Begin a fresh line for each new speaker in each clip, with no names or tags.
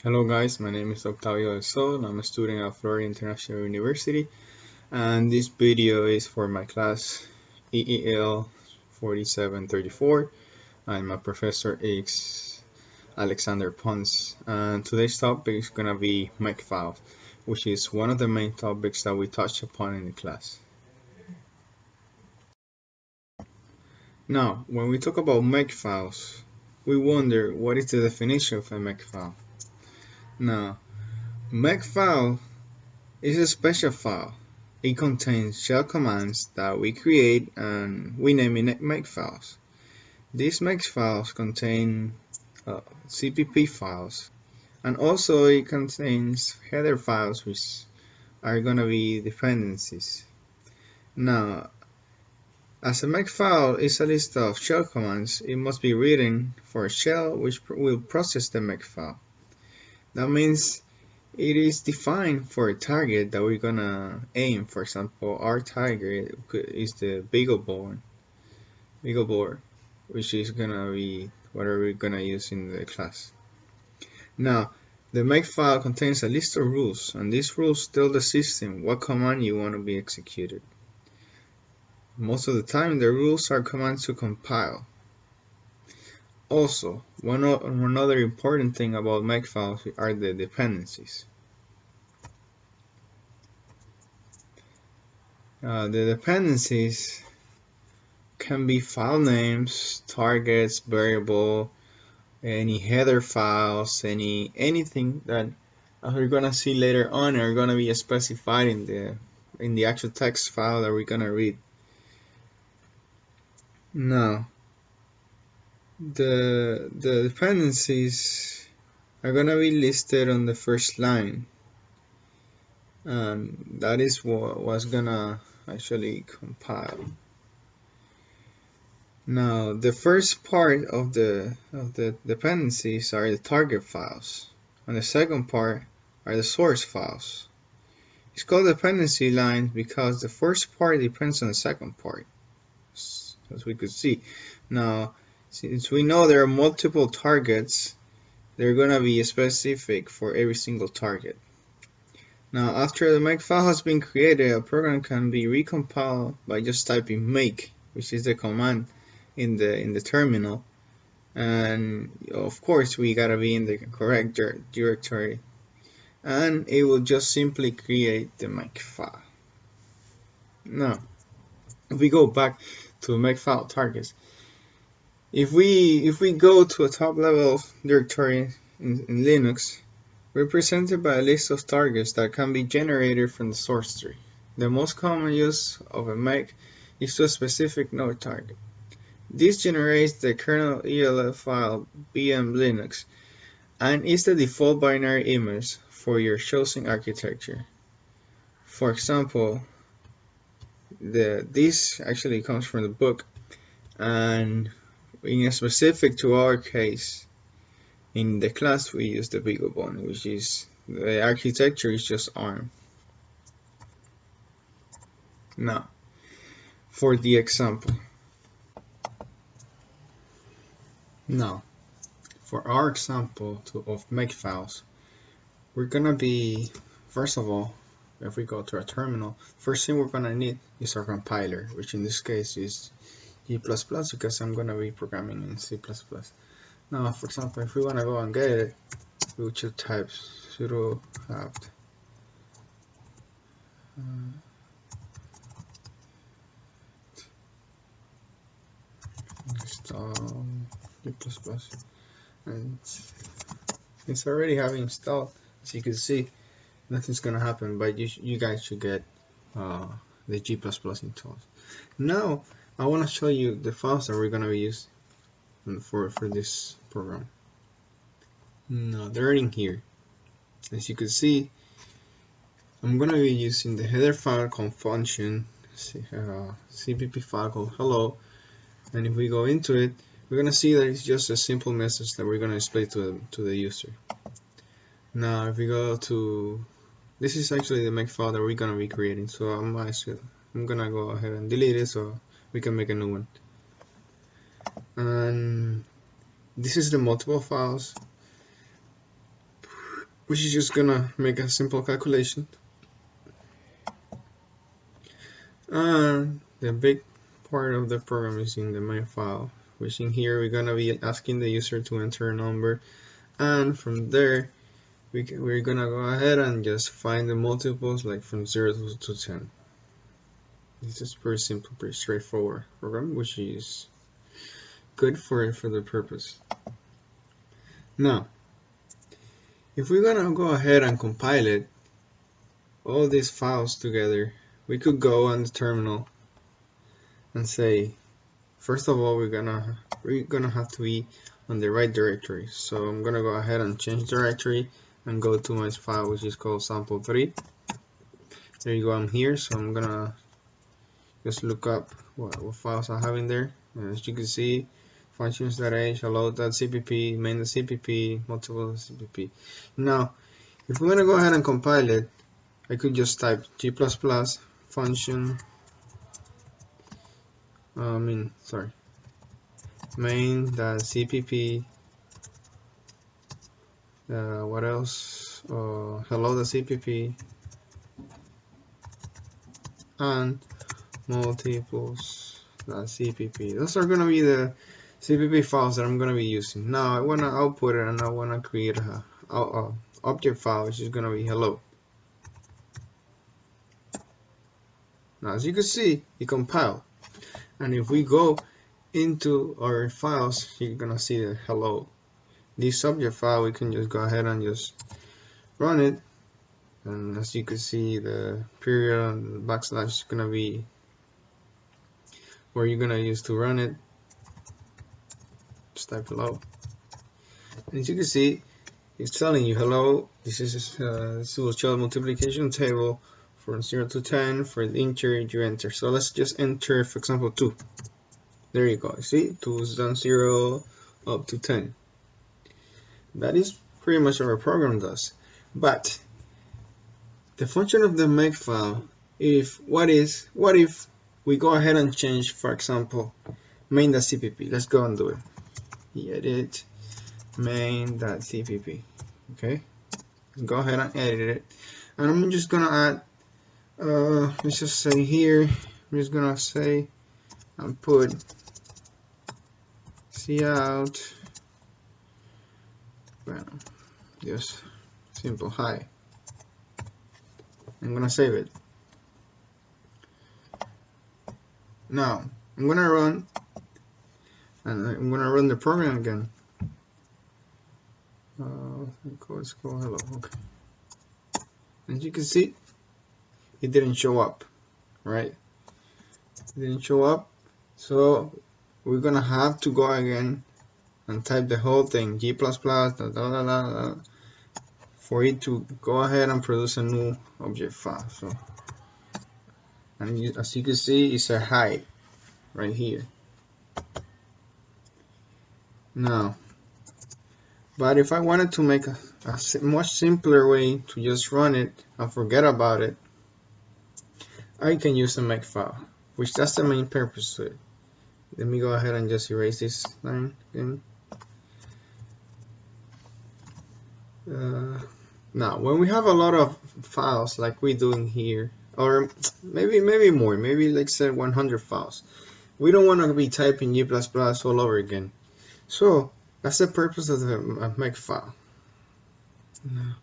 Hello guys, my name is Octavio del Sol and I'm a student at Florida International University, and this video is for my class EEL4734 and my professor is Alexander Pons, and today's topic is gonna be Makefiles, which is one of the main topics that we touched upon in the class. Now, when we talk about Makefiles, we wonder what is the definition of a Makefile. Now, Makefile is a special file. It contains shell commands that we create and we name it Makefiles. These Makefiles contain CPP files, and also it contains header files, which are going to be dependencies. Now, as a Makefile is a list of shell commands, it must be written for a shell which will process the Makefile. That means it is defined for a target that we're gonna aim. For example, our target is the beagle board, which is gonna be what we're gonna use in the class. Now, the Makefile contains a list of rules, and these rules tell the system what command you want to be executed. Most of the time, the rules are commands to compile. Also, one other important thing about Makefiles are the dependencies. The dependencies can be file names, targets, variable, any header files, anything that we're gonna see later on are gonna be specified in the actual text file that we're gonna read. Now, the dependencies are gonna be listed on the first line, and that is what was gonna actually compile. Now, the first part of the dependencies are the target files, and the second part are the source files. It's called dependency lines because the first part depends on the second part, as we could see. Now, since we know there are multiple targets, they're going to be specific for every single target. Now, after the Makefile has been created, a program can be recompiled by just typing make, which is the command in the terminal, and of course we gotta be in the correct directory, and it will just simply create the Makefile. Now, if we go back to Makefile targets, if we go to a top level directory in Linux, we're presented by a list of targets that can be generated from the source tree. The most common use of a make is to a specific node target. This generates the kernel ELF file VM Linux and is the default binary image for your chosen architecture. For example, this actually comes from the book, and in a specific to our case, in the class we use the BeagleBone, which is the architecture is just ARM. Now, for the example. Now, for our example of Makefiles, we're gonna be, first of all, if we go to our terminal, first thing we're gonna need is our compiler, which in this case is G++, because I'm gonna be programming in C++. Now, for example, if we wanna go and get it, we should type sudo apt install G++, and it's already having installed. As you can see, nothing's gonna happen, but you guys should get the G++ installed. Now I want to show you the files that we're gonna be using for this program. Now they're in here. As you can see, I'm gonna be using the header file called function, CPP file called hello, and if we go into it, we're gonna see that it's just a simple message that we're gonna display to the user. Now, if we go to, this is actually the Makefile that we're gonna be creating, so I'm gonna go ahead and delete it so we can make a new one. And this is the multiple files. which is just gonna make a simple calculation. And the big part of the program is in the main file, which in here we're gonna be asking the user to enter a number, and from there we're gonna go ahead and just find the multiples, like from 0 to 10. This is pretty simple, pretty straightforward program, which is good for the purpose. Now, if we're gonna go ahead and compile it, all these files together, we could go on the terminal and say, first of all, we're gonna have to be on the right directory. So I'm gonna go ahead and change directory and go to my file, which is called sample3. There you go, I'm here. So I'm gonna just look up what files I have in there. And as you can see, functions.h, hello.cpp, main.cpp, multiple.cpp. Now, if we're gonna go ahead and compile it, I could just type g++ function, main.cpp, what else, hello.cpp, and multiples.cpp. Those are going to be the CPP files that I'm going to be using. Now I want to output it, and I want to create a object file, which is going to be hello. Now as you can see, it compiled, and if we go into our files, you're going to see the hello. This subject file, we can just go ahead and just run it, and as you can see, the period and the backslash is going to be where you're going to use to run it. Just type hello, and as you can see, it's telling you hello. This is will show multiplication table from 0 to 10. For the integer you enter. So let's just enter, for example, 2. There you go. See, 2 is done 0 up to 10. That is pretty much what our program does. But the function of the makefile, what if we go ahead and change, for example, main.cpp. Let's go and do it. Edit main.cpp. Okay, let's go ahead and edit it, and I'm just gonna add, let's just say here, I'm just gonna say and put cout, just simple hi. I'm gonna save it. Now I'm gonna run, and I'm gonna run the program again. Let's go hello. Okay. As you can see, it didn't show up, right? It didn't show up, so we're gonna have to go again and type the whole thing, g++, for it to go ahead and produce a new object file. So, and as you can see, it's a hi right here. Now, but if I wanted to make a much simpler way to just run it and forget about it, I can use the makefile, which that's the main purpose to it. Let me go ahead and just erase this line again. Now, when we have a lot of files like we do in here, or maybe more, maybe like say 100 files, we don't want to be typing g++ all over again. So that's the purpose of the makefile. Now,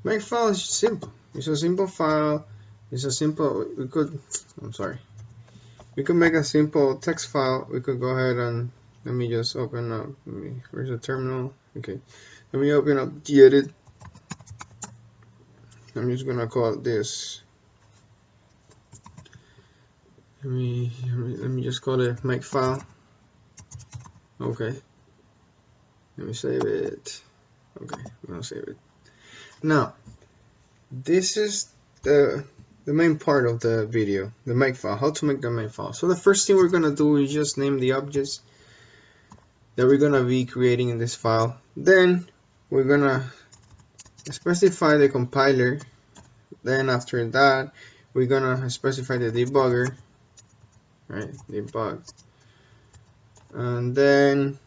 makefile is simple. It's a simple file. It's a simple. We could make a simple text file. We could go ahead and let me just open up. Where's the terminal? Okay, let me open up the edit. I'm just gonna call this. Let me just call it makefile. Okay. Let me save it. Okay, I'm gonna save it. Now, this is the main part of the video, the makefile, how to make the makefile. So the first thing we're gonna do is just name the objects that we're gonna be creating in this file. Then we're gonna specify the compiler. Then after that, we're gonna specify the debugger, right? Debug. And then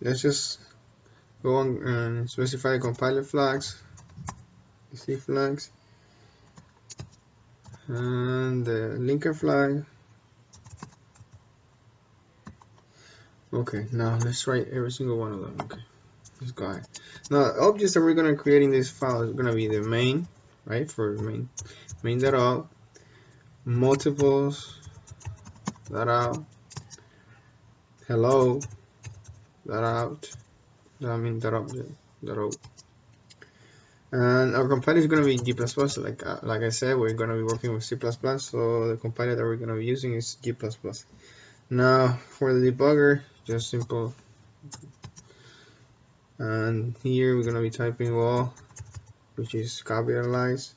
let's just go on and specify compiler flags. C flags, and the linker flag. Okay, now let's write every single one of them. Okay, let's go ahead. Now, objects that we're gonna create in this file is gonna be the main, right? For main.out, multiples .out, hello .out, .out. And our compiler is going to be G++. Like I said, we're going to be working with C++, so the compiler that we're going to be using is G++. Now for the debugger, just simple. And here we're going to be typing wall, which is capitalized,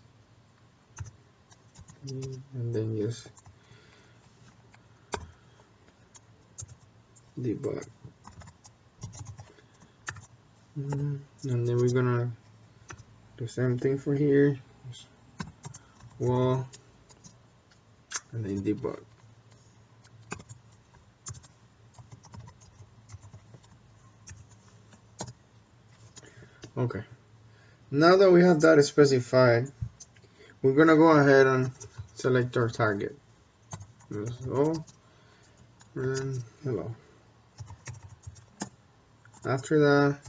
and then just debug. And then we're going to the same thing for here, wall, and then debug. Okay, now that we have that specified, we're gonna go ahead and select our target. So, and hello. After that,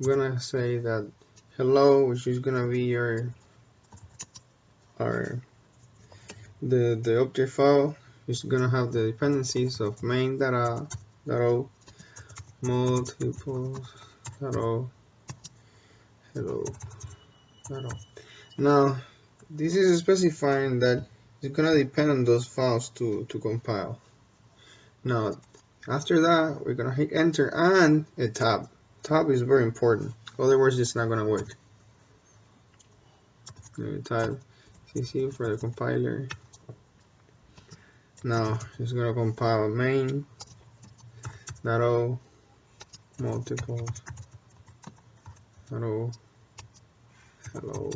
we're gonna say that hello, which is gonna be the object file, is gonna have the dependencies of main.o, multiples .o, hello .o. Now this is specifying that it's gonna depend on those files to compile. Now after that, we're gonna hit enter and a tab. Tab is very important, otherwise it's not gonna work. Type cc for the compiler. Now it's gonna compile main.o, multiples .o, hello,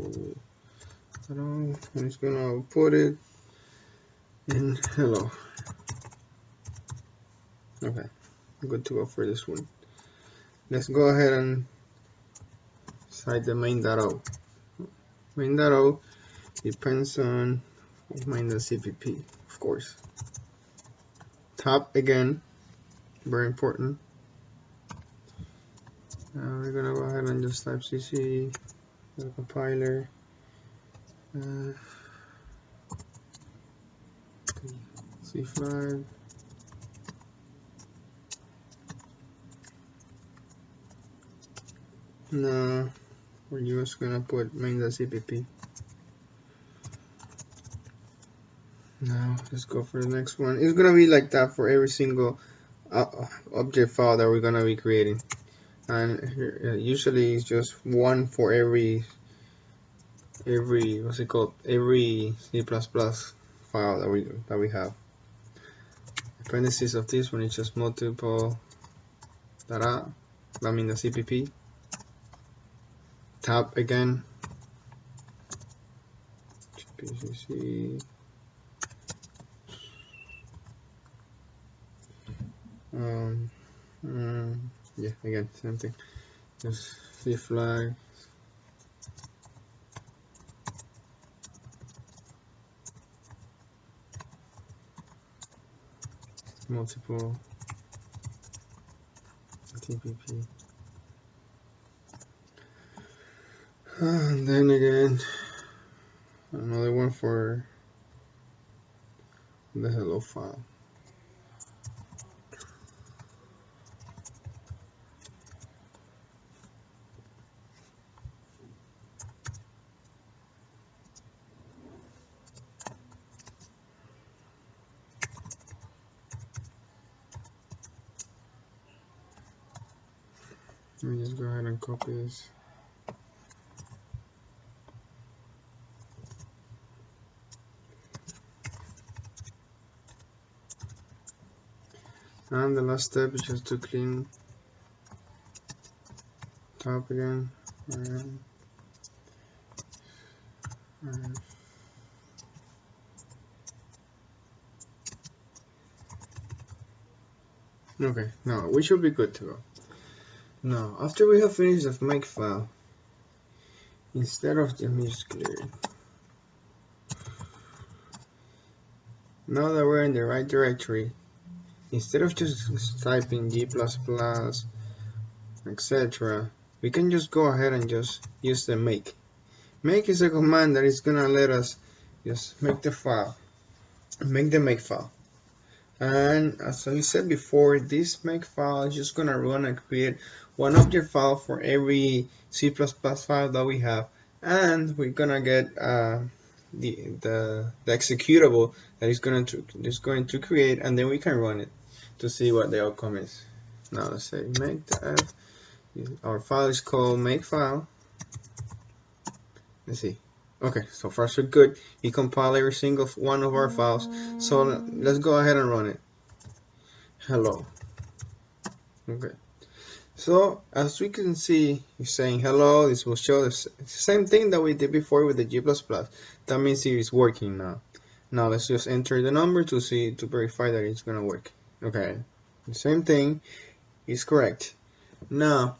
and it's gonna put it in hello. Okay, good to go for this one. Let's go ahead and cite the main.o. Main.o depends on main.cpp, of course. Tab again, very important. We're gonna go ahead and just type cc the compiler. C flag. Now we're just gonna put main.cpp. Now let's go for the next one. It's gonna be like that for every single object file that we're gonna be creating, and usually it's just one for every what's it called, every C++ file that we have. Dependencies of this one is just multiple .out, I mean the CPP. Tab again, PCC. Yeah, again, same thing. Just C flag. Multiple TPP. And then again, another one for the hello file. Let me just go ahead and copy this. And the last step is just to clean top again. Okay, now we should be good to go. Now, after we have finished the Makefile, Instead of, let me just clear it. Now that we're in the right directory, instead of just typing G++, etc., we can just go ahead and just use the make. Make is a command that is gonna let us just make the file, make the make file. And as I said before, this make file is just gonna run and create one object file for every C++ file that we have, and we're gonna get the executable that is going to create, and then we can run it to see what the outcome is. Now let's say make the our file is called Makefile. Let's see. Okay, so far so good. He compiled every single one of our files. So let's go ahead and run it. Hello. Okay. So as we can see, he's saying hello. This will show the same thing that we did before with the G++. That means it is working now. Now let's just enter the number to verify that it's gonna work. Okay, the same thing is correct. Now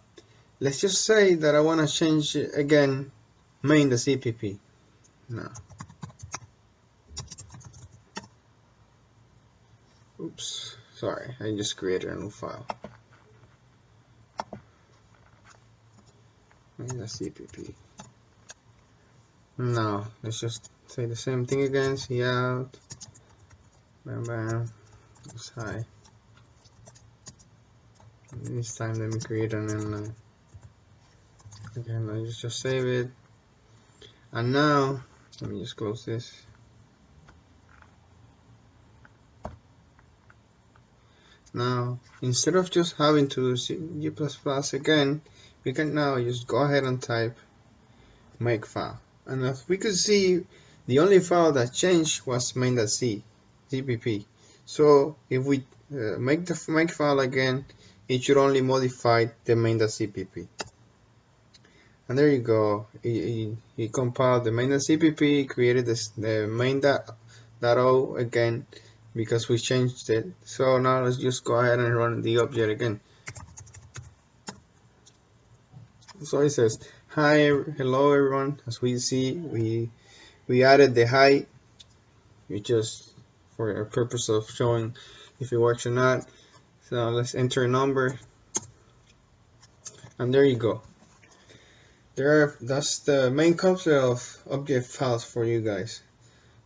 let's just say that I want to change again main the CPP. Now, oops, sorry, I just created a new file. Main the CPP. Now let's just say the same thing again. See out. Bam bam. It's high. This time let me create an inline. Okay, let's just save it. And now let me just close this. Now instead of just having to do G++ again, we can now just go ahead and type Makefile. And as we could see, the only file that changed was main.c, CPP. So if we make the Makefile again, it should only modify the main.cpp. And there you go. He compiled the main.cpp, created the main.o again because we changed it. So now let's just go ahead and run the object again. So it says, hi, hello everyone. As we see, we added the hi, just for a purpose of showing if it works or not. So let's enter a number, and there you go. That's the main concept of object files for you guys.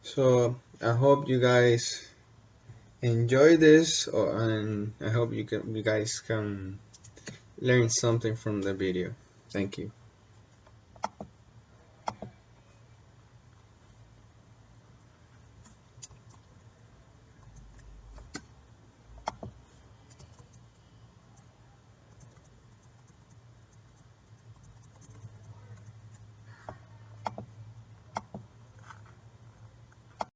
So I hope you guys enjoy this, and I hope you guys can learn something from the video. Thank you.